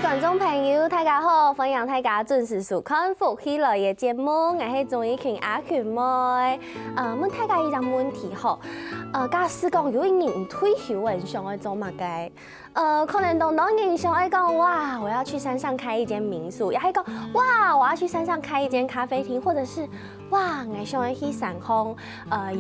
观众朋友，大家好，欢迎大家准时收看《福喜来》嘅节目，我係钟意群阿群妹。問大家一個問題吼，假使講有一人退休嘅，想要做乜嘅？可能當人想要講哇，我要去山上開一間民宿，也係講哇，我要去山上開一間咖啡廳，或者是哇，我想要去山空，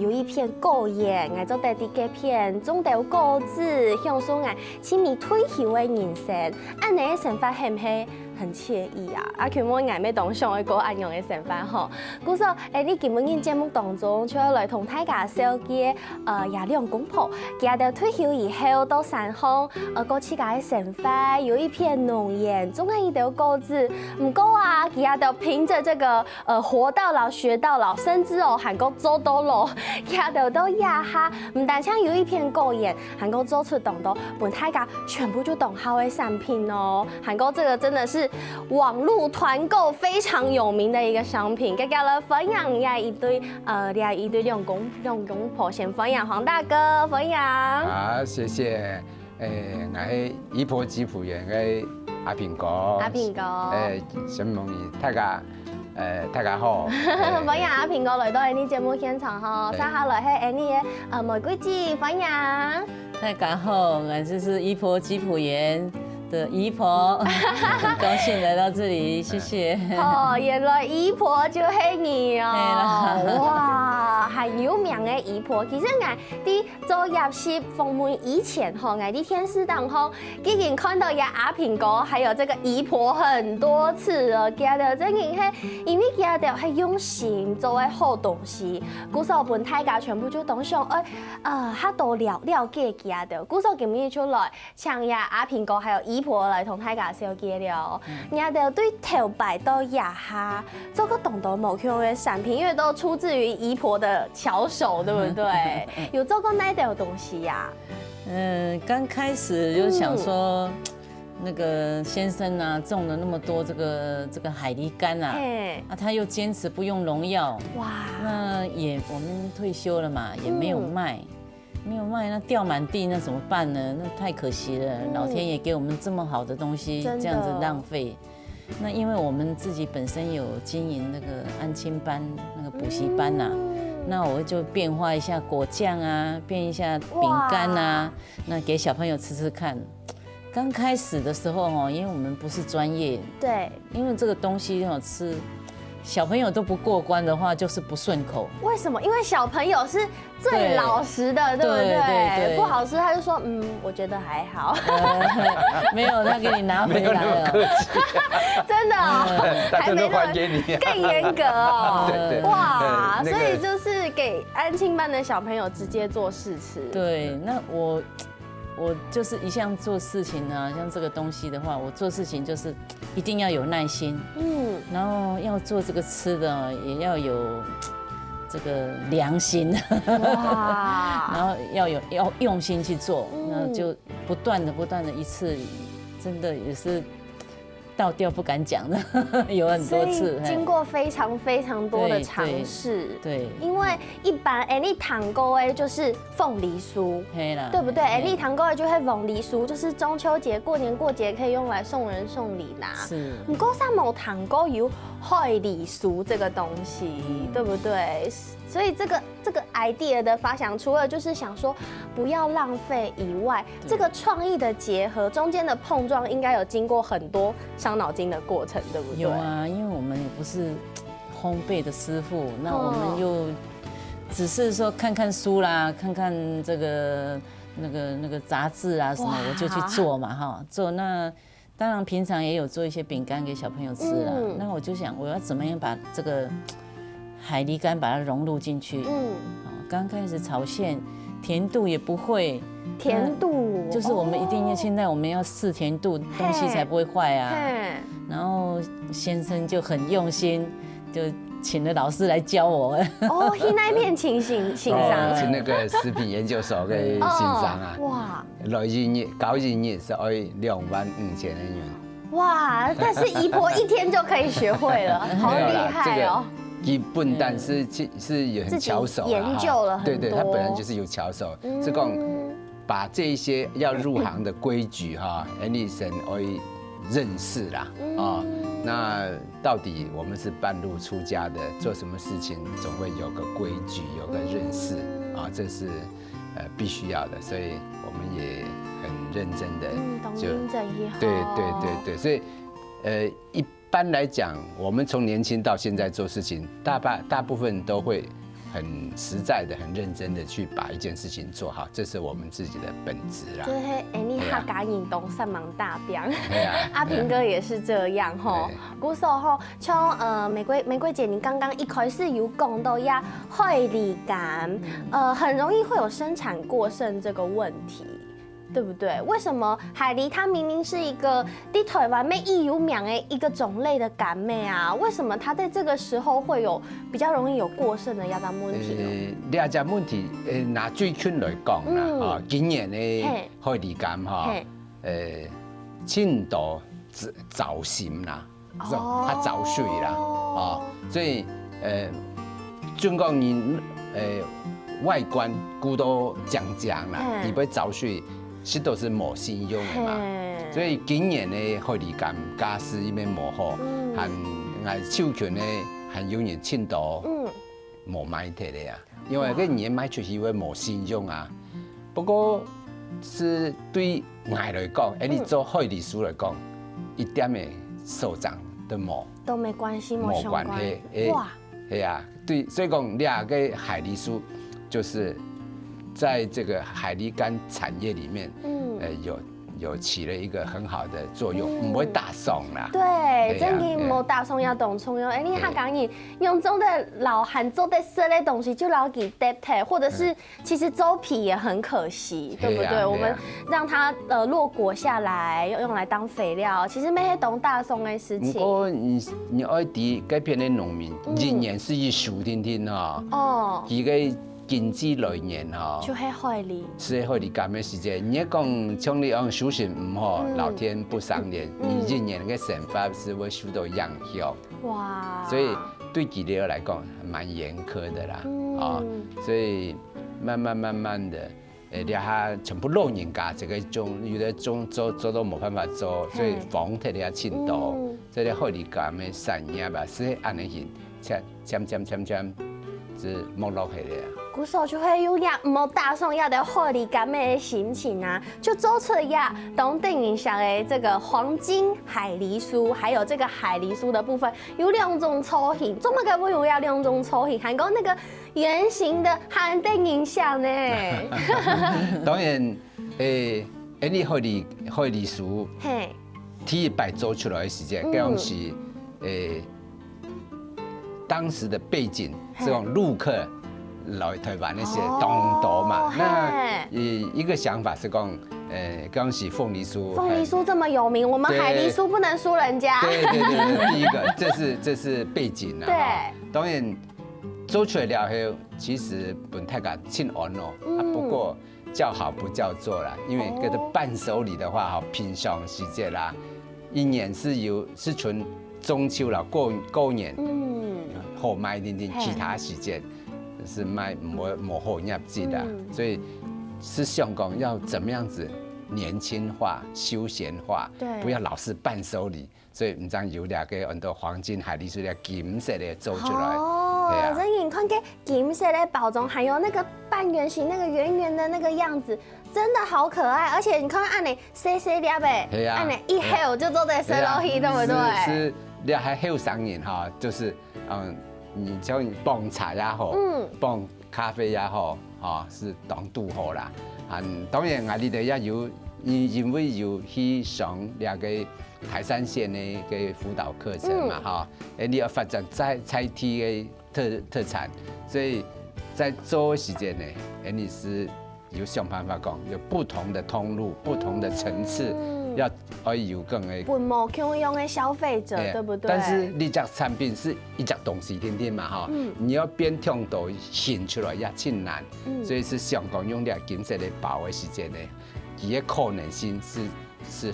有一片果園，我做第啲嘅片，種到果子，享受我親密退休嘅人生，安尼嘅生活係唔係很惬意啊？阿群妹硬咩當想要過安樣嘅生活吼？故說你今日嘅節目當中，就要來同大家紹介也兩公婆，佢哋退休以後到山空，過自家嘅生活，有一片農園，種緊一條果子，唔過啊，佢哋憑着這個活到老學到老，甚至還個做到老，佢哋都呀哈，唔但止有一片果園，還個做出當到，本大家全部就當好嘅產品哦，還個這個真的是網絡團購非常有名的一個商品，佢叫了分享一對兩公婆，先分享黃大哥分享。好，謝謝。我係姨婆吉普園嘅阿平哥。阿平哥。想問你大家好。分享阿平哥來到呢節目現場吼，接下來係你嘅玫瑰姐分享。大家好，我就是姨婆吉普園的姨婆，很高興來到這裡，謝謝。哦，原來姨婆就係你哦！哇，係有名嘅姨婆。其實我啲做入息訪問以前吼，我啲電視當中已經看到有阿平哥，還有這個姨婆很多次了。佢哋真係因為佢哋係用心做嘅好東西，故所本大家全部就當想較多了解佢哋。故所今日出來，請呀阿平哥還有姨婆來同大家紹介了。人哋對頭擺到呀哈，做個動作冇用嘅產品，因為都出自於姨婆的巧手，對不對？有做過哪條東西呀？剛開始就想說，那個先生啊，種了那麼多這個海梨柑啊，他又堅持不用農藥，哇，那也我們退休了嘛，也沒有賣。沒有賣，那掉滿地，那怎麼辦呢？那太可惜了，老天爺給我們這麼好的東西，這樣子浪費。那因為我們自己本身有經營那個安親班，那個補習班吶，那我就變化一下果醬啊，變一下餅乾啊，那給小朋友吃吃看。剛開始的時候哦，因為我們不是專業，對，因為這個東西哦吃。小朋友都不過關的話，就是不順口。為什麼？因為小朋友是最老實的，對不對？對，不好吃他就說，我覺得還好。沒有，他給你拿回來了。真的哦，他真的還給你。更嚴格哦。哇，所以就是給安親班的小朋友直接做試吃。對，那我就是一向做事情呢，像這個東西的話，我做事情就是一定要有耐心，然後要做這個吃的也要有這個良心，哇，然後要用心去做，然後就不斷的一次，真的也是倒掉不敢講的，有很多次，經過非常多的嘗試，對，因為一般你糖糕哎就是鳳梨酥，對不對？你糖糕就是鳳梨酥，就是中秋節、過年過節可以用來送人送禮拿。是，不過上某糖糕有海梨酥這個東西，對不對？所以這個 idea 的發想，除了就是想說不要浪費以外，這個創意的結合中間的碰撞，應該有經過很多傷腦筋的過程，對不對？有啊，因為我們也不是烘焙的師傅，那我們又只是說看看書啦，看看這個那個雜誌啊什麼，我就去做嘛哈，做那當然平常也有做一些餅乾給小朋友吃啦，那我就想我要怎麼樣把這個海梨柑把它融入進去，剛開始炒餡，甜度也不會，甜度就是我們一定要現在我們要試甜度，東西才不會壞啊。然後先生就很用心，就请了老师来教我。哦，那一片请欣赏，去那个食品研究所给欣赏啊。哇，6日9日是要25000元。哇，但是姨婆一天就可以学会了，好厉害哦。基本但是有很巧手，研究了很多。对，他本来就是有巧手，是讲把这一些要入行的规矩哈，你先会认识啦啊。那到底我们是半路出家的，做什么事情总会有个规矩，有个认识啊，这是必须要的，所以我们也很认真的就对，所以一般来讲，我们从年轻到现在做事情，大部分都会很实在的、很认真的去把一件事情做好，这是我们自己的本质啦。就是你客家运动善忙大表，阿平哥也是这样吼。古时候像玫瑰姐，你刚刚一开始有讲到要会理感，很容易会有生产过剩这个问题。对不对？为什么海狸它明明是一个在台湾没易有名的一个种类的感妹啊？为什么它在这个时候会有比较容易有过剩的亚当问题呢？亚当问题，拿最近来讲啦，今年的海狸感哈，进度早成啦，它早睡啦，啊，所以尽管你外观顾都讲啦，你不会早睡。是都是抹新用的嘛，所以今年的海狸感家私一面抹好，还手拳呢还有点轻度抹买的呀，因为个年买出去会抹新用啊。不过是对我来讲，你做海狸书来讲，一点的手掌都冇都没关系，冇关系。哇，系啊，对，所以讲两个海狸书就是。在这个海狸干产业里面，有起了一个很好的作用，不会大送啦。对，真嘅冇大送要懂冲用。你他讲你用中的老汉做的色的东西就老给 dead 或者是其实周皮也很可惜，对不对？我们让它落果下来，用来当肥料，其实没懂大送的事情。不过你爱迪改变的农民仍然是以树天天哈，一个。经济来源哈，就系海狸，是海狸干的时间。你讲像你用修行唔好，老天不赏脸，你今年嘅惩罚是会受到影响。哇！所以对吉利来讲蛮严苛的啦，啊，所以慢慢的，你下全部老人家这个有的做都冇办法做，所以房特别轻度，所以海狸干的产业吧，是安尼型，渐是没落去的。古时候就会有呀，冇大送呀的海狸干妹的心情啊，就做出呀东电影上的这个黄金海狸酥，还有这个海狸酥的部分有2种粗型，怎么个不有要2种粗型？还有那个圆形的韩电影像呢？当然，你海狸酥，第一摆做出来的时间，讲是当时的背景是讲陆客。来台湾那些东岛嘛，那一个想法是讲，刚是凤梨酥，凤梨酥这么有名，我们海狸酥不能输人家。对，第一个这是背景啊。对，当然做出来了后，其实本太敢庆安哦，不过叫好不叫座啦，因为跟着伴手礼的话，哈，平常时节啦，一年是纯中秋啦，过年，好卖一点，其他时间。是卖冇好入字的，所以是想讲要怎么样子年轻化、休闲化，不要老是伴手礼。所以唔知有2个很多黄金海狸酥的金色的做出来。哦，所以你看个金色的包装，还有那个半圆形、那个圆圆的那个样子，真的好可爱。而且你看按你细细粒的，按你一黑就做在生肉皮，对不对？是，你还后上瘾哈，就是你叫你帮茶也好，帮咖啡也好，是当度好啦。当然我哋也有，因为有去上2个台山县的个辅导课程嘛，你要发展菜体的特产，所以在做时间呢，你是有想办法讲，有不同的通路、不同的层次，要有更的本末倾向的消费者，对不对？但是你这产品是一只东西天天嘛哈，你要变通度显出来也真难，所以是香港用了金色的包的时间呢，伊的可能性是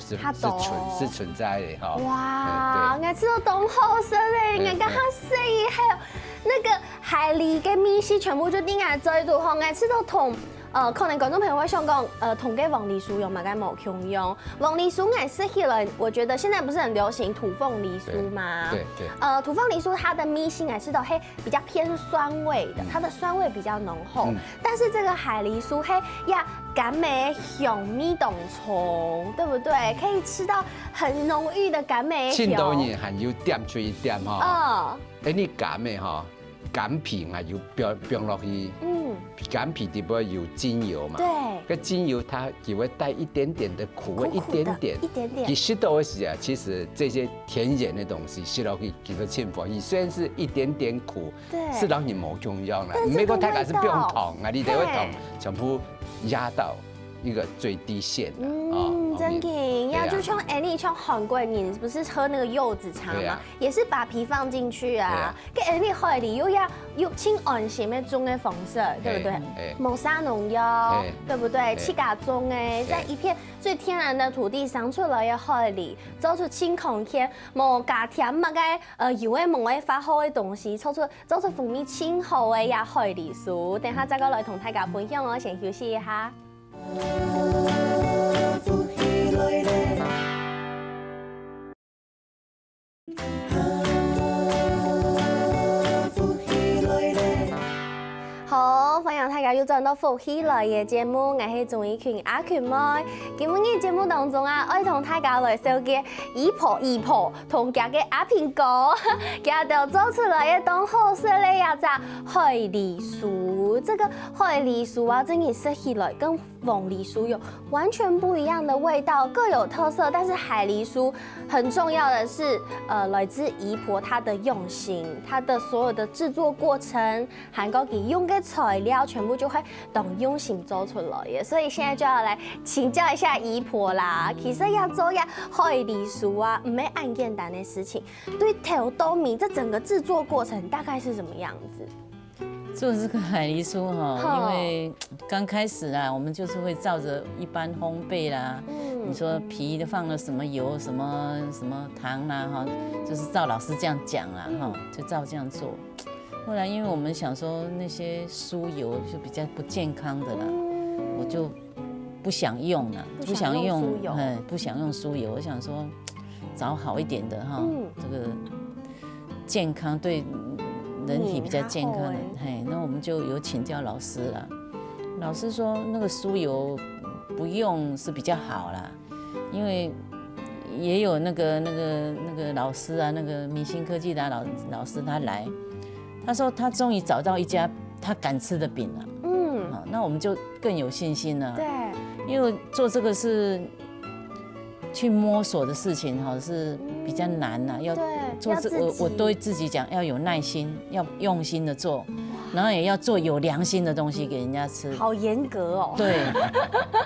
存在的哈。哇，我吃到东好食嘞，你看它色还有那个海里嘅米线全部就定喺在度，我吃到同。可能观众朋友会想讲，同嘅黄梨酥用嘛，该冇共用。黄梨酥我吃起来，我觉得现在不是很流行土凤梨酥吗？对。土凤梨酥它的米心吃到嘿比较偏是酸味的，它的酸味比较浓厚。但是这个海梨酥嘿呀，甘美香米冻葱，对不对？可以吃到很浓郁的甘美香。青豆叶含有点出一点哈。你甘的哈，甘皮还有冰落去。甘皮底部有精油嘛？对。个精油它也会带一点点的苦味，一点点。其实都是啊，其实这些甜咸的东西吃落去其实清火，虽然是一点点苦，是让你冇中央啦。美国太敢是不用糖啊，你得会糖全部压到一个最低线真嘅，呀，就像像韩国人不是喝那个柚子茶吗？也是把皮放进去啊。跟海里又清安心的种的方式，对不对？冇撒农药，对不对？去家种诶，在一片最天然的土地上出来的海里，做出清空气，冇加添乜个油诶冇诶发好的东西，做出蜂蜜清好的呀海里酥。等下再过来同大家分享，我先休息一下。好，欢迎大家又转到福喜来嘅节目，我是钟意群阿群妹。今日嘅节目当中啊，我同大家来收嘅姨婆同家嘅阿苹果，家就做出来嘅当好食嘅呀只海梨酥。这个海梨酥啊，真係吃起来跟凤梨酥有完全不一样的味道，各有特色。但是海梨酥很重要的是，来自姨婆她的用心，她的所有的制作过程，韩国佢用嘅材料全部就会懂用心做出来嘅。所以现在就要来请教一下姨婆啦。其实要做呀海梨酥啊，唔係很简单的事情。对头到尾这整个制作过程大概是什么样子？做这个海梨酥哈，因为刚开始啊，我们就是会照着一般烘焙啦，你说皮的放了什么油、什么糖啦哈，就是照老师这样讲啦哈，就照这样做。后来因为我们想说那些酥油就比较不健康的啦，我就不想用了，不想用酥油，我想说找好一点的哈，这个健康对人体比较健康的，那我们就有请教老师啦。老师说那个酥油不用是比较好啦，因为也有那个老师啊，那个明星科技的老师他来，他说他终于找到一家他敢吃的饼了。好，那我们就更有信心了。对，因为做这个是去摸索的事情哈，是比较难呐，要做我都会自己讲，要有耐心，要用心的做，然后也要做有良心的东西给人家吃。好严格哦。对，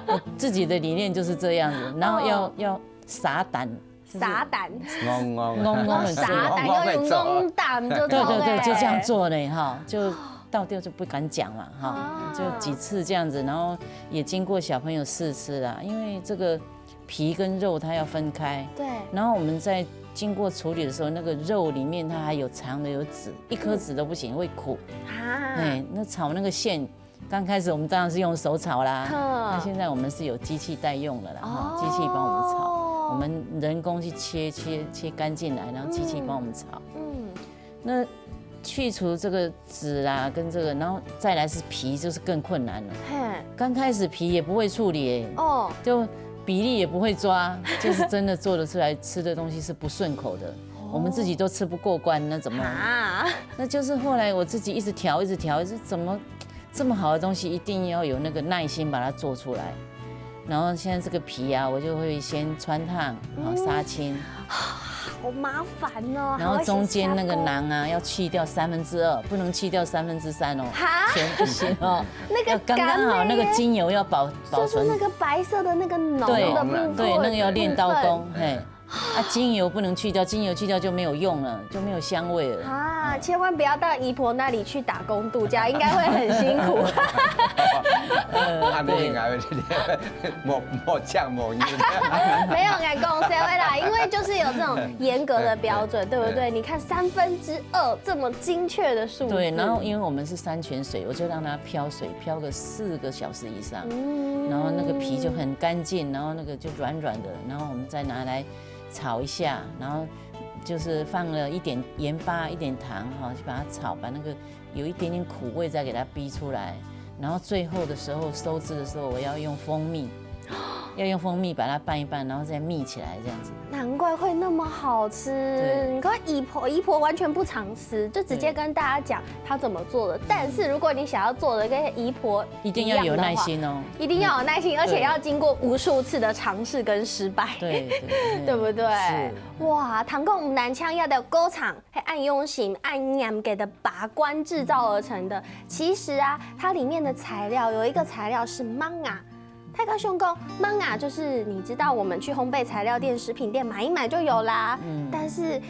我自己的理念就是这样子，然后要撒胆。撒胆，我撒胆要有勇胆，就对，就这样做嘞哈，就到掉就不敢讲嘛哈，就几次这样子，然后也经过小朋友试吃啦，因为这个皮跟肉它要分开，对，然后我们在经过处理的时候，那个肉里面它还有藏的有籽，一颗籽都不行，会苦啊。那炒那个馅，刚开始我们当然是用手炒啦，那现在我们是有机器代用了啦，哈，机器帮我们炒。我们人工去切干净来，然后机器帮我们炒。那去除这个籽啦，跟这个，然后再来是皮，就是更困难了。刚开始皮也不会处理，就比例也不会抓，就是真的做得出来，吃的东西是不顺口的，我们自己都吃不过关，那怎么？那就是后来我自己一直调，怎么这么好的东西，一定要有那个耐心把它做出来。然后现在这个皮啊，我就会先汆烫，然后杀青，好麻烦哦。然后中间那个囊啊，要去掉2/3，不能去掉3/3哦，全不行哦。那个刚刚好，那个精油要保存，就是那个白色的那个浓的部分，对，那个要练刀工，嘿。精油不能去掉，精油去掉就没有用了，就没有香味了。啊，千万不要到姨婆那里去打工度假，应该会很辛苦。莫酱莫盐。没有敢讲谁会啦，因为就是有这种严格的标准，对不对？你看2/3这么精确的数字。对，然后因为我们是山泉水，我就让它漂水，漂个4个小时以上，然后那个皮就很干净，然后那个就软软的，然后我们再拿来炒一下，然后就是放了一点盐巴、一点糖哈，去把它炒，把那个有一点点苦味再给它逼出来，然后最后的时候收汁的时候，我要用蜂蜜。要用蜂蜜把它拌一拌，然后再蜜起来，这样子。难怪会那么好吃。你看姨婆完全不藏私，就直接跟大家讲她怎么做的。但是如果你想要做的跟姨婆一定要有耐心哦，一定要有耐心，而且要经过无数次的尝试跟失败，对不对？哇，糖贡唔难枪要的工厂，按用型按严格的把关制造而成的。其实啊，它里面的材料有一个材料是芒啊。泰高兄公芒啊，就是你知道我们去烘焙材料店、食品店买一买就有啦。但是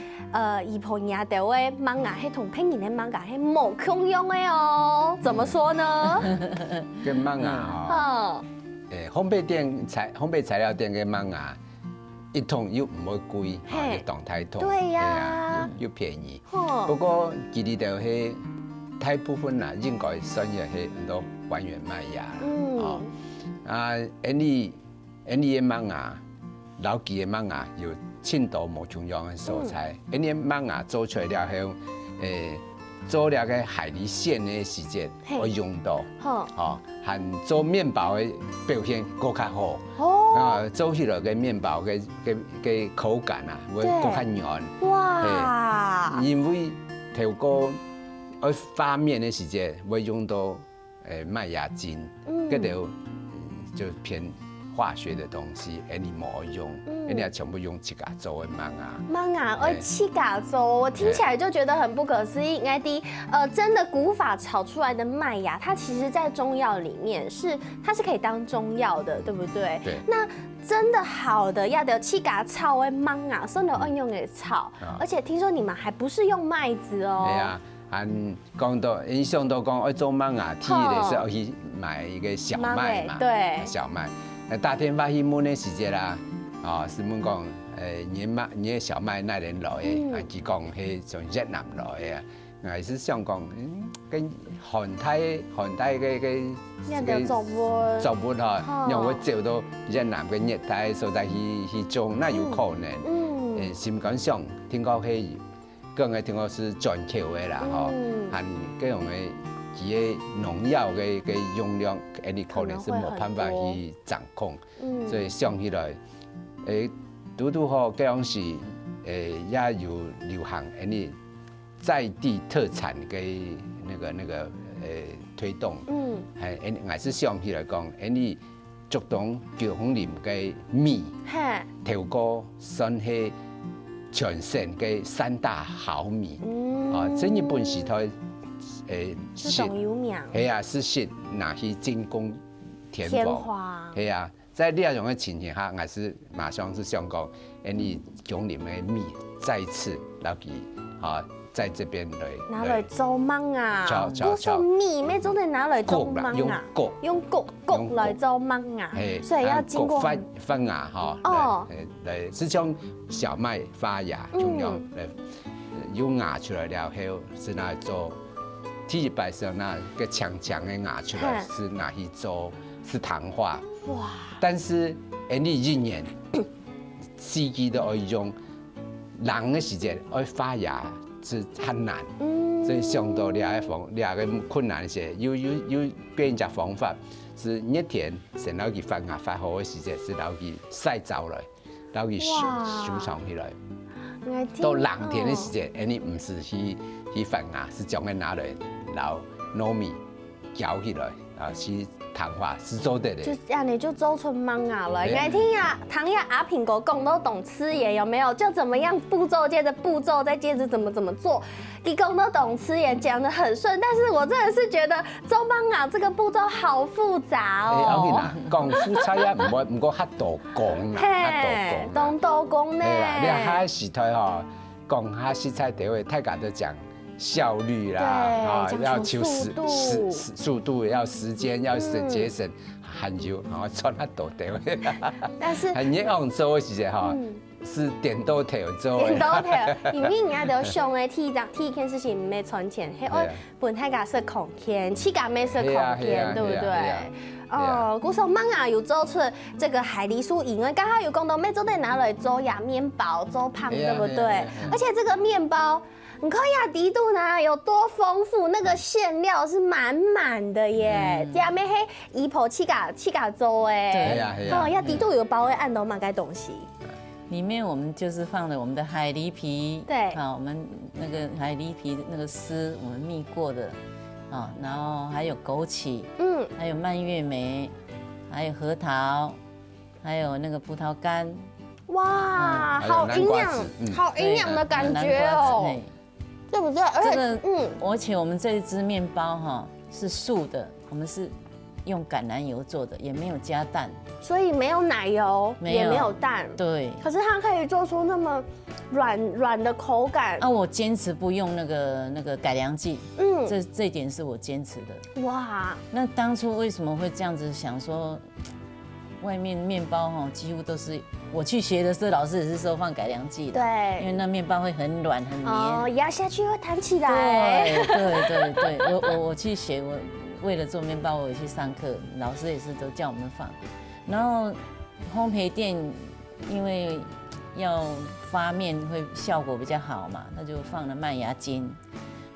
姨婆nhà的位芒啊，係同拼音的芒啊，係冇共用的哦。怎麼說呢？跟芒啊，烘焙材料店跟芒啊，一桶又唔會貴，一桶太桶，對呀，又便宜。不過佢哋就係大部分啊，應該算係很多還原麥芽。any 的芒啊，老記的芒啊，有青島無重樣的素材。any 芒啊做出來了後，做了個海蠣線的時節，我用到，和做麵包的表現更加好。做起來個麵包嘅口感啊，會更加軟。哇！因為透過發麵的時節，會用到麥芽精，嗰條。就偏化学的东西，你冇用，你要全部用自家做的芒啊。芒啊，自家做，我听起来就觉得很不可思议。真的古法炒出来的麦芽，它其实在中药里面它是可以当中药的，对不对？对。那真的好的要的自家炒的芒啊，真的按用给炒，而且听说你们还不是用麦子哦。对啊。講到印象都講，做芒啊，第一個是要去買一個小麥嘛，對，小麥。大天發去問的時節啦，是問講，你的小麥哪裡來的？佢講係從越南來的啊。我是想講，跟韓泰嘅作物嚇，讓我走到越南嘅熱帶所在去種，那有可能。心感上聽講係。更係聽講是全球的啦，吼，和各種嘅佢嘅農藥嘅用量，你可能是冇辦法去掌控，所以想起來，拄好各種是也有流行，你在地特產嘅那個推動，我是想起來講，你竹東橋紅林嘅米，透過算係。全省嘅3大好米，這一本是佢是董油苗，係啊，是食拿去進攻天皇，係啊，在呢種嘅情形下，我是馬上是想講，你將你們嘅米再次攞去在這邊拿來做芒啊，不是米，咩總得拿來做芒啊，用穀來做芒啊，所以要經過發芽哈，來是將小麥發芽，從樣有芽出來了後，是拿來做，第一擺時那個強的芽出來，是拿去做是糖化，哇！但是你一年四季都要用，人的時間要發芽。是很難，所以相對兩個困難些，有變一隻方法，是熱天先攞佢發芽發好嘅時節，是攞佢曬走來，攞佢收藏起來。到冷天嘅時節，你唔是去發芽，是將佢拿來撈糯米攪起來，去谈话是做的嘞。就这样你就周春忙啊了。来听呀，唐呀阿苹果讲都懂吃盐有没有？就怎么样步骤接着步骤，再接着怎么做，一共都懂吃盐，讲得很顺。但是我真的是觉得周帮啊这个步骤好复杂哦。后面啊，讲蔬菜呀，唔过较多讲啦，嘿，东多讲呢。你还时台吼，讲下食材地位，大家都讲效率啦，要求速度，要时间，要节省，还有赚得多地位。但是很热红做的时候是点都头做的。点都头，因为人家都想的第一件事情唔要存钱，系我本太家是空间，起家没是空间，对不对？哦，古时忙啊，有做出这个海狸酥饮啊，刚好有讲到每周得拿来做呀面包，做胖，对不对？而且这个面包。你看雅迪度呢有多丰富，那个馅料是满满的耶，加咩嘿姨婆七嘎粥哎，对呀，雅迪度有包会按到满该东西，里面我们就是放了我们的海狸皮，对，我们那个海狸皮那个丝我们蜜过的，然后还有枸杞，还有蔓越莓，还有核桃，还有那个葡萄干，哇，好营养，好营养的感觉哦。对不对？而且我们这一支面包是素的，我们是用橄榄油做的，也没有加蛋，所以没有奶油，也没有蛋。对。可是它可以做出那么软的口感。我坚持不用那个改良剂，这一点是我坚持的。哇！那当初为什么会这样子想说？外面面包几乎都是我去学的时候，老师也是说放改良剂的，对，因为那面包会很软很黏，压下去会弹起来。对，我去学，我为了做面包，我去上课，老师也是都叫我们放。然后烘焙店因为要发面会效果比较好嘛，那就放了麦芽精。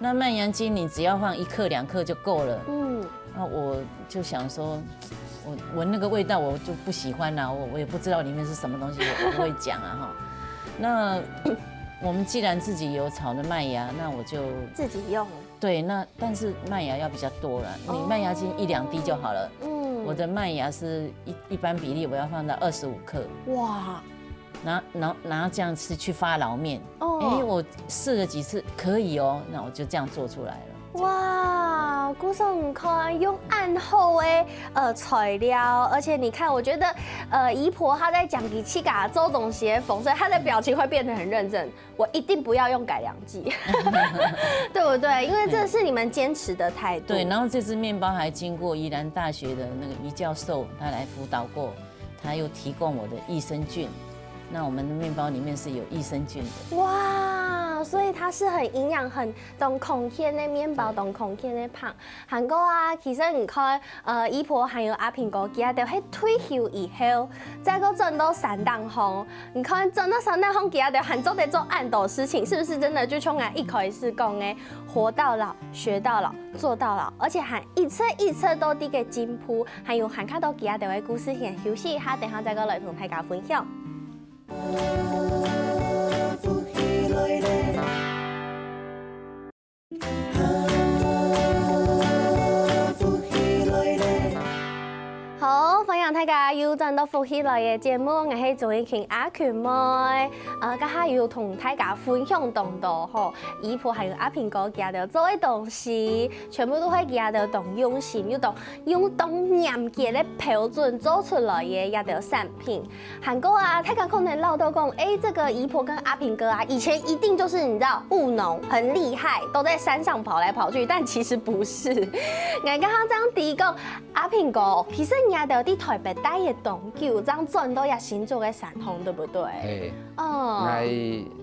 那麦芽精你只要放1克2克就够了。那我就想说。我闻那个味道我就不喜欢啦，我也不知道里面是什么东西，我不会讲啊那我们既然自己有炒的麦芽，那我就自己用。对，那但是麦芽要比较多了，你麦芽精1、2滴就好了。我的麦芽是一般比例，我要放到25克。哇！然后这样子去发老面。我试了几次可以哦，那我就这样做出来了。哇，古手你看用暗后材料，而且你看，我觉得姨婆她在讲给七嘎周董协缝，所以她的表情会变得很认真。我一定不要用改良剂，对不对？因为这是你们坚持的态度。对，然后这支面包还经过宜兰大学的那个于教授他来辅导过，他又提供我的益生菌。那我们的面包里面是有益生菌的。哇，所以它是很营养、很懂空天的面包，懂空天的胖。韩国啊，其实你看，姨婆还有阿苹果家的，喺退休以后，再个挣到3档红，你看挣到3档红，家的还做得做暗斗事情，是不是真的就像俺一开始讲的，活到老，学到老，做到老，而且还一册一册都啲嘅进步，还有看到家的故事，先休息一下，等下再个来同大家分享。好，欢迎大家又轉到福喜來嘅節目，我係做一群阿權妹，家下要同大家分享當多吼，姨婆還有阿蘋果家的做嘅東西，全部都係家的同用心，要用嚴格嘅標準做出來嘅家的產品。韓國啊，大家可能老都講，這個姨婆跟阿蘋哥啊，以前一定就是你知道務農很厲害，都在山上跑來跑去，但其實不是。我剛剛這樣提講，阿蘋哥其實也有啲台北帶嘅東橋，這樣轉到也新做嘅山紅，對不對？係。我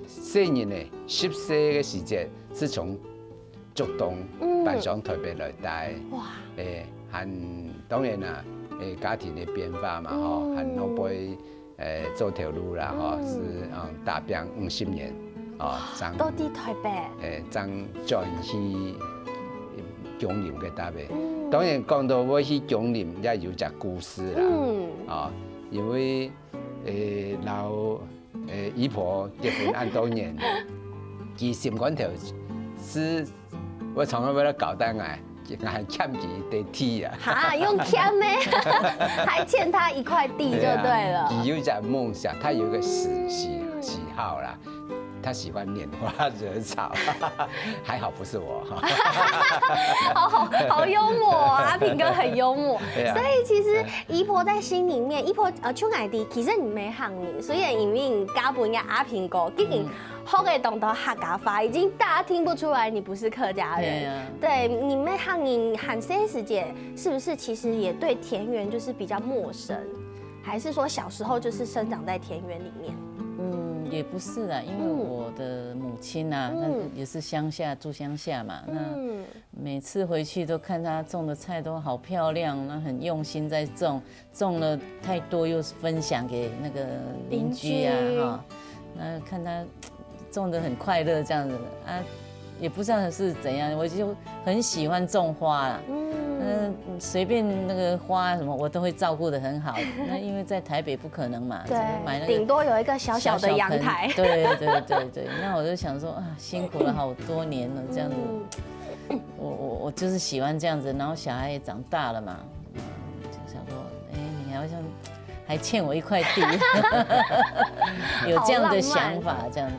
細年咧，10歲嘅時節是從竹東搬上台北來帶。哇！當然啦，家庭嘅變化嘛，嗬，和後輩做條路啦，嗬，是大病50年，到啲台北。將轉去江林嘅台北。當然講到我去江林，也有隻故事啦，因為老姨婆結婚按多年，佢心肝頭是我從來為了搞得我还欠几地铁啊。哈，用欠呢，还欠他1块地就对了。有一种梦想，他有一个喜好啦。他喜欢拈花惹草，还好不是我好幽默啊！阿平哥很幽默，所以其实姨婆在心里面，姨婆邱乃迪其實唔係喊你，雖然因為家本嘅阿平哥，竟然好嘅懂得客家話，已經大家聽不出來你不是客家人。對，你妹喊你喊 CS 姐，是不是其實也對田園就是比較陌生，還是說小時候就是生長在田園裡面？也不是啦，因为我的母亲啊，那也是乡下住乡下嘛，那每次回去都看她种的菜都好漂亮，那很用心在种，种了太多又分享给那个邻居啊哈，那看她种得很快乐这样子啊，也不知道是怎样，我就很喜欢种花啦。随便那个花什么我都会照顾得很好。那因为在台北不可能嘛，对，买那个顶多有一个小小的阳台。对。那我就想说啊，辛苦了好多年了，这样子，我就是喜欢这样子。然后小孩也长大了嘛，就想说，你好像还欠我1块地，有这样的想法，这样子。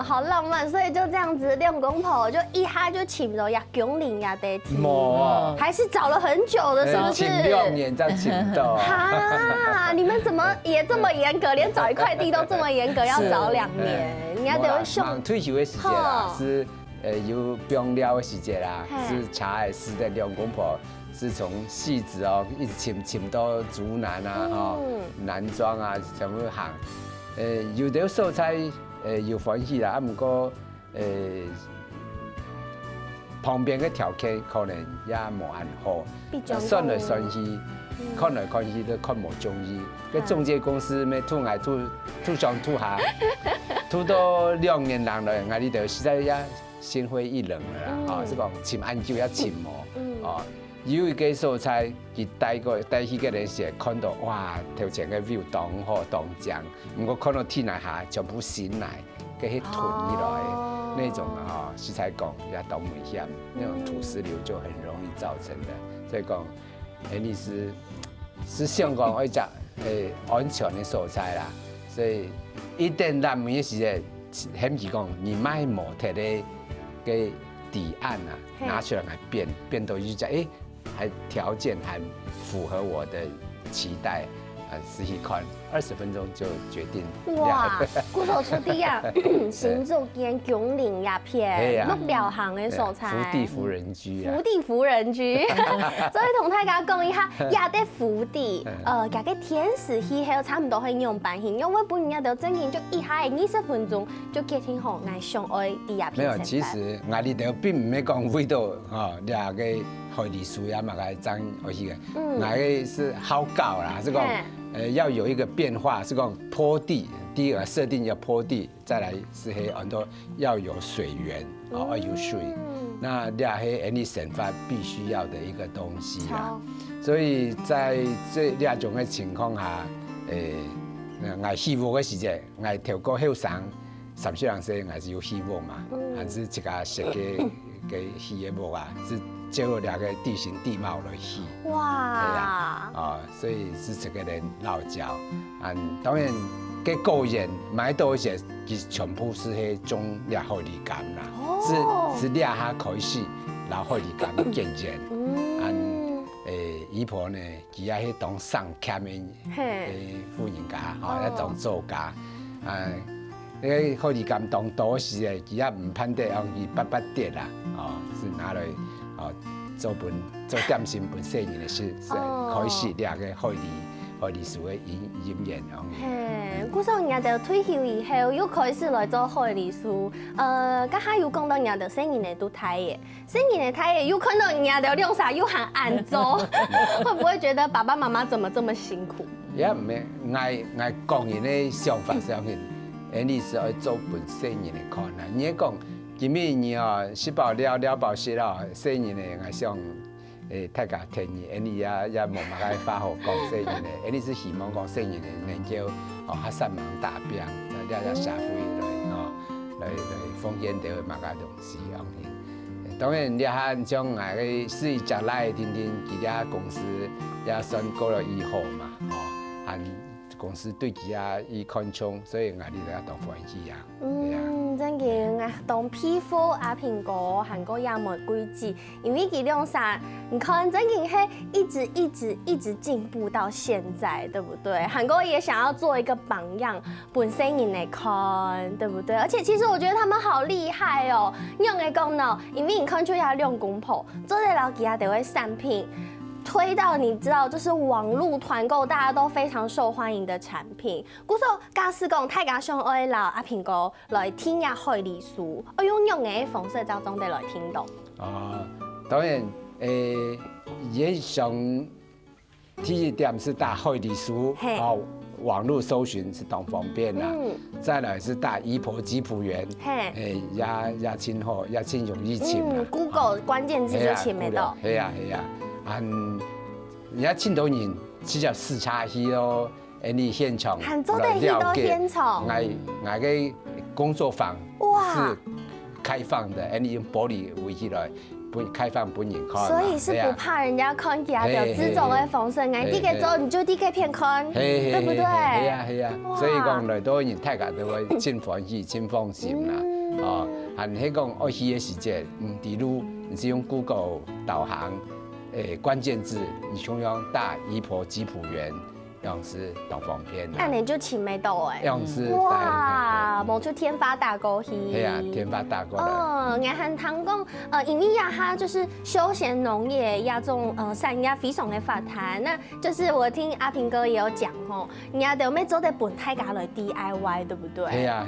好浪漫，所以就这样子，兩公婆就一下就請到呀公領呀地鐵，還是找了很久的，是不是？請6年才請到。哈，你們怎麼也這麼嚴格，連找1塊地都這麼嚴格，要找2年？你要得忙退休的時節啦，是有病了的時節啦，是茶海市的兩公婆。是從戲子哦，一直請到竹南啊、南莊啊，全部行。有啲素菜有歡喜啦，不過旁邊嘅條件可能也無安好，算來算去，看來看去都看無中意。個中介公司咩吐上吐下，吐到2年人來，我哋就實在也心灰意冷啦。哦，是講請安久也請無哦。有一個蔬菜，佢帶去個人時看到哇，頭前個 view 當好當正，不過看到天底下全部醒來，佢去囤起來，那種啊，食材講也當危險，那種土石流就很容易造成的。所以講，你是香港愛食安全的蔬菜啦，所以一旦難民嘅時陣，很是講你買模特的個底案啊，拿出來變到就講還條件還符合我的期待，仔細看20分鐘就決定。哇，古手出啲啊，新竹間薑嶺鴉片，綠寮行嘅蔬菜，福地福人居啊，福地福人居。所以同大家講一下，也得福地，家嘅天時氣候差唔多係樣板型，因為本人也得正經就一下20分鐘就決定好我上愛啲鴉片。沒有，其實我哋就並唔係講為到兩個海里樹也嘛個爭而去嘅，我個是好高啦，是講。要有一個變化，是講坡地，第一個設定要坡地，再來是很多要有水源，要有水，那兩係你生發必須要的一個東西啦。所以在這兩種嘅情況下，我希望嘅時節，我透過後生30歲人生，我是有希望嘛，還是一個設計嘅希望啊，是。結合兩個地形地貌來去，哇！所以是這個人落腳，當然嘅個人買到些，其實全部是喺種倆好理感啦，是倆下開始，然後好理感漸漸，姨婆呢，佢也係當上簽嘅富人家，一當作家，個好理感當多時嘅，佢也唔判得讓佢不跌啦，是拿來。做點心本細人的事，開始兩個海里樹嘅演員嘿，古時候人家就退休以後又開始來做海里樹，家下又講到人家就細人的都睇嘅，細人的睇嘅又看到人家就兩啥又喊按做，會不會覺得爸爸媽媽怎麼這麼辛苦？也唔係，我講人的想法上面，你是要做本細人的看啦，你講。今年哦，吃飽了飽食啦，細年咧，我想大家聽意，你也冇乜嘅發好講細年咧，你是希望講細年咧能夠學三忙大病，了社會來來奉獻到乜嘅東西，当然你还将那个是将来天天其他公司也算过了以后嘛，哦，和公司对其他伊看重，所以我哋就当欢喜啊。真嘅啊，当皮肤阿苹果韩国也冇规矩，因为佢两啥，你看真嘅係一直进步到现在，对不对？韩国也想要做一个榜样，本身人来看，对不对？而且其实我觉得他们好厉害哦，用嘅讲呢，因为你看出要用公婆，做在老其他的位产品。推到你知道，就是网络团购，大家都非常受欢迎的产品。故说假使讲大家想爱老阿苹果来听下惠理酥，我用嘅方式就总得来听懂。当然，也想第一点是打惠理酥，哦，网络搜寻是当方便啦。再来是打姨婆吉普园，也真好，也真容易请啦。Google 关键字就请得到。系啊。人家青岛人只有视察去咯，你现场来了解，我个工作坊是开放的，你用玻璃围起来，不开放本人看。所以是不怕人家看见有这种的方式，我第个做你就第个片看，对不对？系啊，所以讲来到人大家都会真欢喜、真放心啦。哦，还迄讲爱去的时节，比如你是用 Google 导航。关键字你像用大姨婆吉普园，样是当方便啦。那你就请没到样是哇，冒出天发大沟去。对啊，天发大沟。我和唐讲，因为呀，它就是休闲农业呀，种产业非常的发达。那就是我听阿平哥也有讲吼，人家就要做得本太家来 DIY， 对不对？系啊。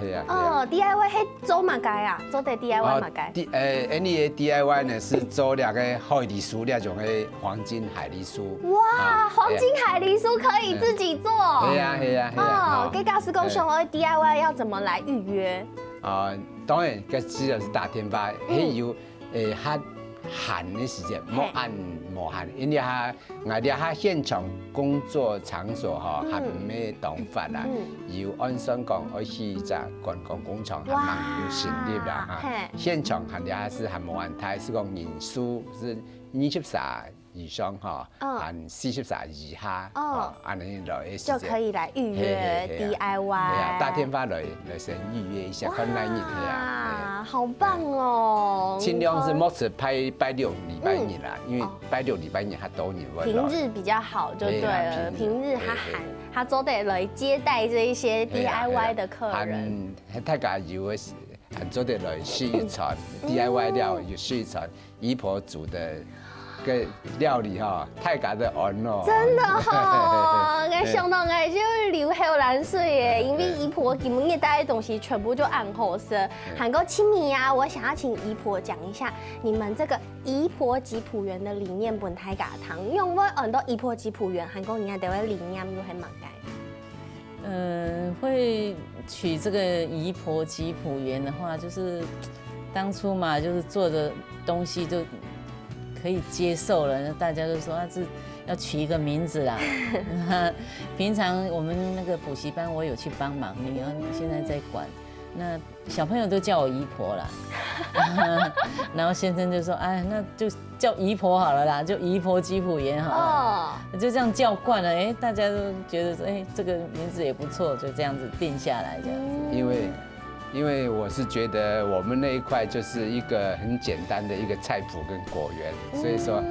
DIY 係做乜解啊？做得 DIY 乜解？你的 DIY 呢是做那个海梨酥那种的黄金海梨酥。哇，黄金海梨酥可以自己做。系啊。给教师公想说 DIY 要怎么来预约？当然，这只要是大天发，还有它限的时间，莫限，因为我哋现场工作场所还没当发啦，有按上讲而去在观光工厂还蛮有成立啦现场还是还冇问题，是讲人数是23以上和43以下，安尼来就可以来预约 DIY。大天发来先预约一下，看哪日好棒哦！尽量是莫是拜6礼拜日啦，因为拜6礼拜日还多人会来。平日比较好就对了，平日他做得来接待这一些 DIY 的客人。大家有的很做得来试一餐 DIY 料，有试一餐姨婆煮的。个料理太家的安咯，真的我想到我就流口蓝水耶，因为姨婆基本嘅带的东西全部就暗红色。韩国亲密啊，我想要请姨婆讲一下你们这个姨婆吉普园的理念本太家堂，因为很多姨婆吉普园韩国人家都会理念又很蛮改。会取这个姨婆吉普园的话，就是当初嘛，就是做的东西就。可以接受了，大家都说是要取一个名字啦。平常我们那个补习班，我有去帮忙，女儿现在在管，那小朋友都叫我姨婆啦。然后先生就说：“哎，那就叫姨婆好了啦，就姨婆吉普园好了。”就这样叫惯了，大家都觉得说，这个名字也不错，就这样子定下来这样子。因为我是觉得我们那一块就是一个很简单的一个菜谱跟果园，所以说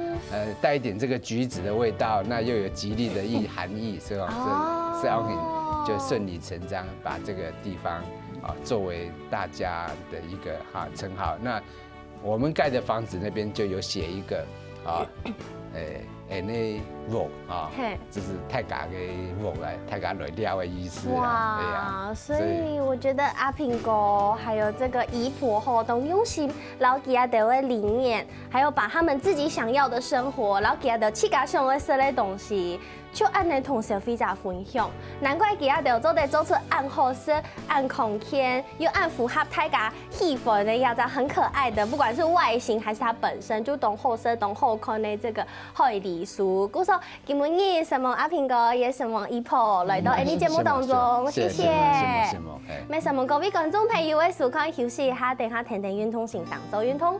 带一点这个橘子的味道，那又有吉利的含义，所以是要就顺理成章把这个地方作为大家的一个称号。那我们盖的房子那边就有写一个那肉就是太家的肉来，太家来料的意思哇，所以我觉得阿平哥还有这个姨婆后都用心老吉亚的理念，还有把他们自己想要的生活，老吉亚的自家想要食的东西。就按来同小飞家分享，难怪吉亚都做得做出按好吃、按空间，又按符合大家喜欢的样子，很可爱的，不管是外形还是它本身，就懂好吃、懂好看的这个海梨酥。故说今日什么阿平哥也什么姨婆来到你节目当中，谢谢。没什么各位观众朋友的时间休息一下，等下听运通欣赏做运通。